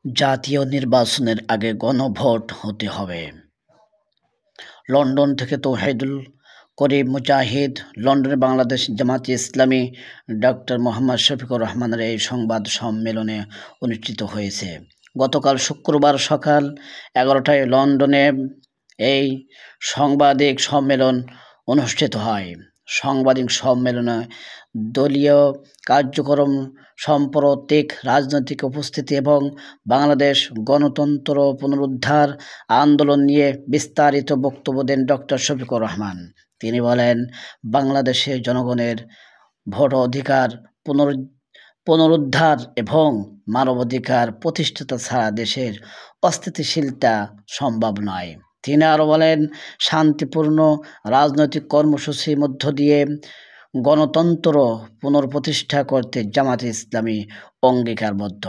জাতীয় নির্বাচনের আগে গণভোট হতে হবে। লন্ডন থেকে তৌহিদুল করিম মুজাহিদ। লন্ডনে বাংলাদেশ জামায়াতে ইসলামী ডক্টর মোহাম্মদ শফিকুর রহমানের এই সংবাদ সম্মেলনে অনুষ্ঠিত হয়েছে। গতকাল শুক্রবার সকাল 11টায় লন্ডনে এই সাংবাদিক সম্মেলন অনুষ্ঠিত হয়। সাংবাদিক সম্মেলনে দলীয় কার্যক্রম, সাম্প্রতিক রাজনৈতিক উপস্থিতি এবং বাংলাদেশ গণতন্ত্র পুনরুদ্ধার আন্দোলন নিয়ে বিস্তারিত বক্তব্য দেন ডক্টর শফিকুর রহমান। তিনি বলেন, বাংলাদেশের জনগণের ভোট অধিকার পুনরুদ্ধার এবং মানবাধিকার প্রতিষ্ঠাতা ছাড়া দেশের অস্থিতিশীলতা সম্ভব নয়। তিনি আরও বলেন, শান্তিপূর্ণ রাজনৈতিক কর্মসূচির মধ্য দিয়ে গণতন্ত্র পুনঃপ্রতিষ্ঠা করতে জামায়াতে ইসলামী অঙ্গীকারবদ্ধ।